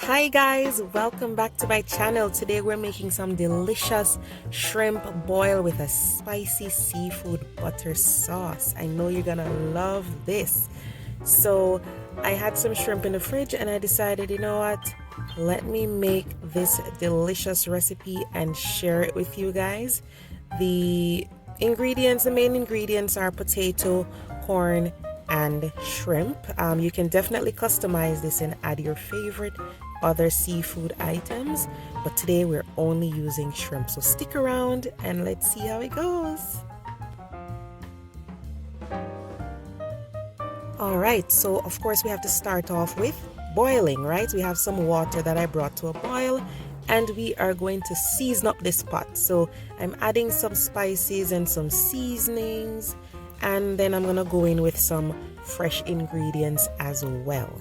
Hi guys, welcome back to my channel. Today we're making some delicious shrimp boil with a spicy seafood butter sauce. I know you're gonna love this. So I had some shrimp in the fridge and I decided, you know what, let me make this delicious recipe and share it with you guys. The main ingredients are potato, corn, and shrimp. You can definitely customize this and add your favorite other seafood items, but today we're only using shrimp. So stick around and let's see how it goes. Alright, so of course we have to start off with boiling, right? We have some water that I brought to a boil and we are going to season up this pot. So I'm adding some spices and some seasonings, and then I'm gonna go in with some fresh ingredients as well.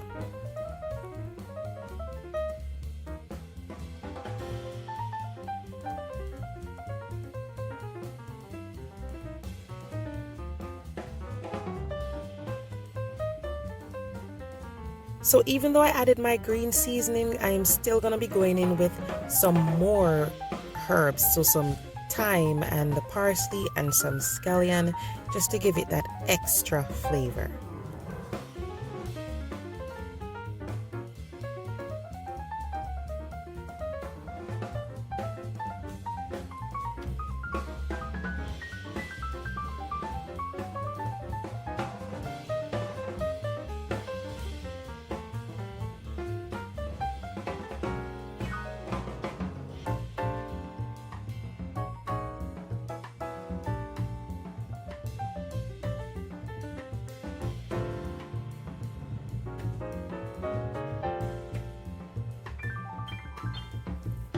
So even though I added my green seasoning, I am still gonna be going in with some more herbs, so some thyme and the parsley and some scallion, just to give it that extra flavor.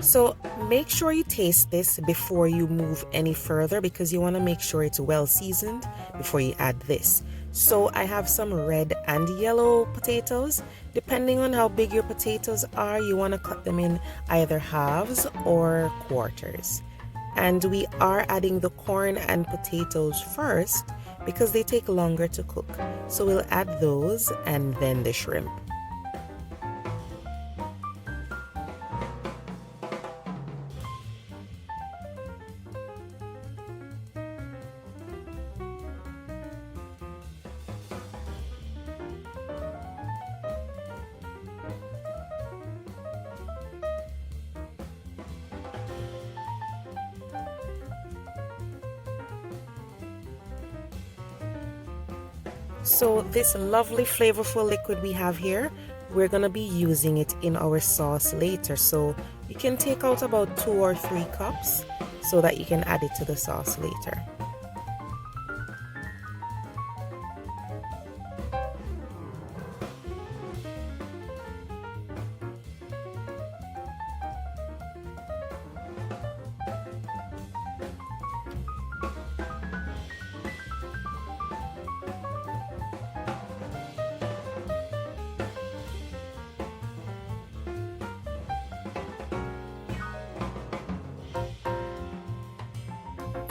So make sure you taste this before you move any further, because you want to make sure it's well seasoned before you add this. So I have some red and yellow potatoes. Depending on how big your potatoes are, you want to cut them in either halves or quarters. And we are adding the corn and potatoes first because they take longer to cook. So we'll add those and then the shrimp. So this lovely flavorful liquid we have here, we're going to be using it in our sauce later. So you can take out about 2 or 3 cups so that you can add it to the sauce later.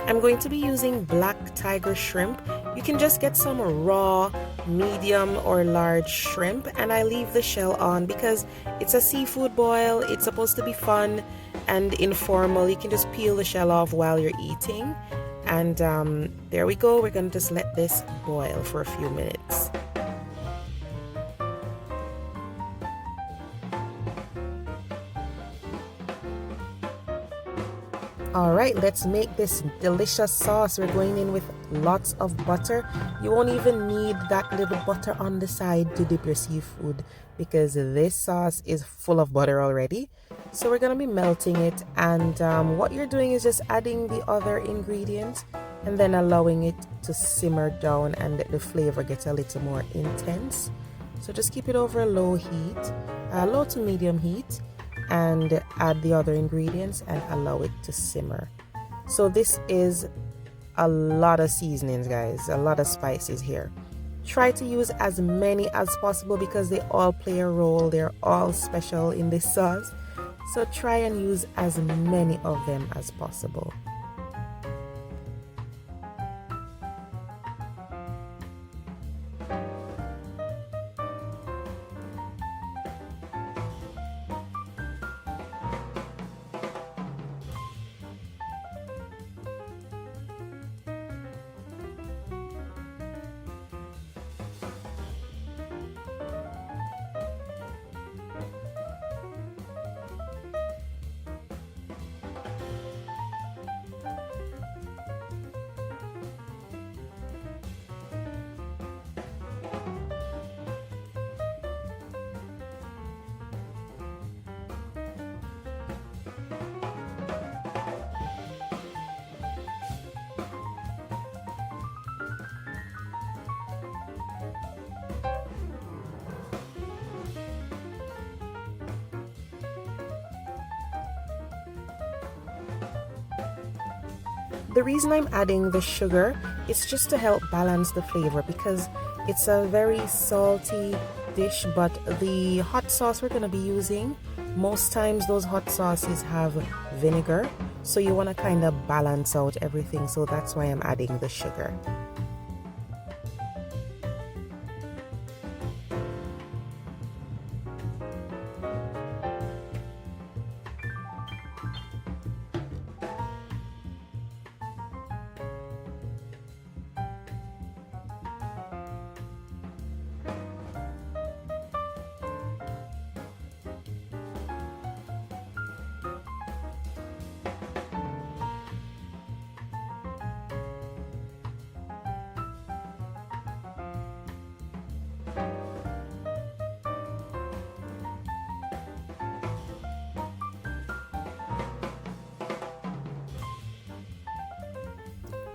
I'm going to be using black tiger shrimp. You can just get some raw, medium or large shrimp, and I leave the shell on because it's a seafood boil. It's supposed to be fun and informal. You can just peel the shell off while you're eating. And there we go. We're going to just let this boil for a few minutes. Alright, let's make this delicious sauce. We're going in with lots of butter. You won't even need that little butter on the side to dip your seafood because this sauce is full of butter already. So we're going to be melting it, and what you're doing is just adding the other ingredients and then allowing it to simmer down and let the flavor get a little more intense. So just keep it over a low heat, low to medium heat, and add the other ingredients and allow it to simmer. So this is a lot of seasonings, guys, a lot of spices here. Try to use as many as possible because they all play a role. They're all special in this sauce. So try and use as many of them as possible. The reason I'm adding the sugar is just to help balance the flavor, because it's a very salty dish, but the hot sauce we're going to be using, most times those hot sauces have vinegar, so you want to kind of balance out everything, so that's why I'm adding the sugar.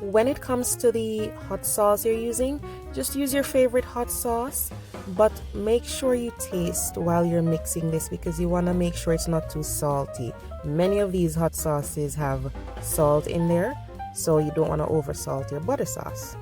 When it comes to the hot sauce you're using, just use your favorite hot sauce, but make sure you taste while you're mixing this, because you want to make sure it's not too salty. Many of these hot sauces have salt in there, so you don't want to over salt your butter sauce.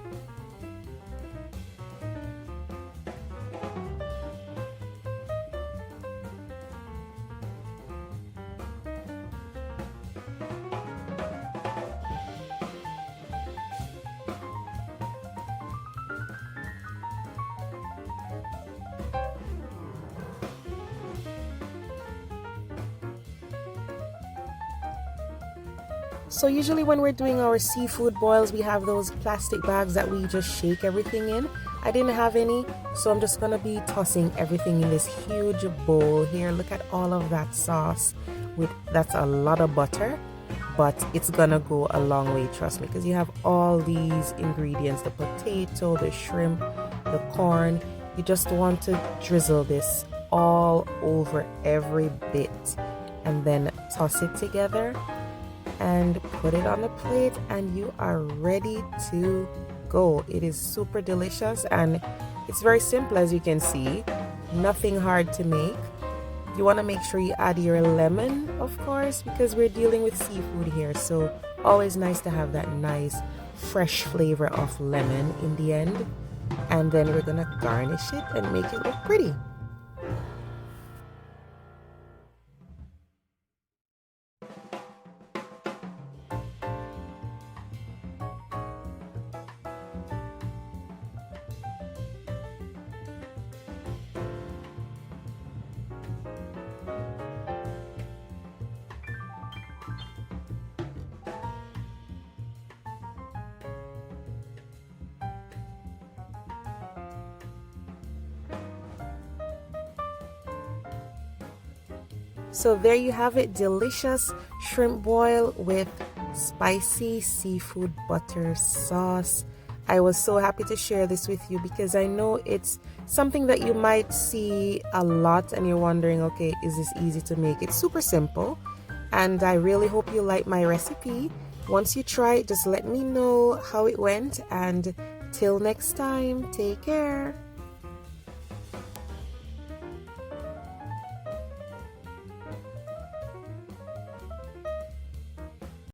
So usually when we're doing our seafood boils, we have those plastic bags that we just shake everything in. I didn't have any, so I'm just gonna be tossing everything in this huge bowl here. Look at all of that sauce. That's a lot of butter, but it's gonna go a long way, trust me, because you have all these ingredients, the potato, the shrimp, the corn. You just want to drizzle this all over every bit and then toss it together and put it on a plate, and you are ready to go. It is super delicious, and it's very simple, as you can see. Nothing hard to make. You want to make sure you add your lemon, of course, because we're dealing with seafood here, so always nice to have that nice fresh flavor of lemon in the end. And then we're gonna garnish it and make it look pretty. So there you have it, delicious shrimp boil with spicy seafood butter sauce. I was so happy to share this with you because I know it's something that you might see a lot and you're wondering, okay, is this easy to make? It's super simple, and I really hope you like my recipe. Once you try it, just let me know how it went, and till next time, take care.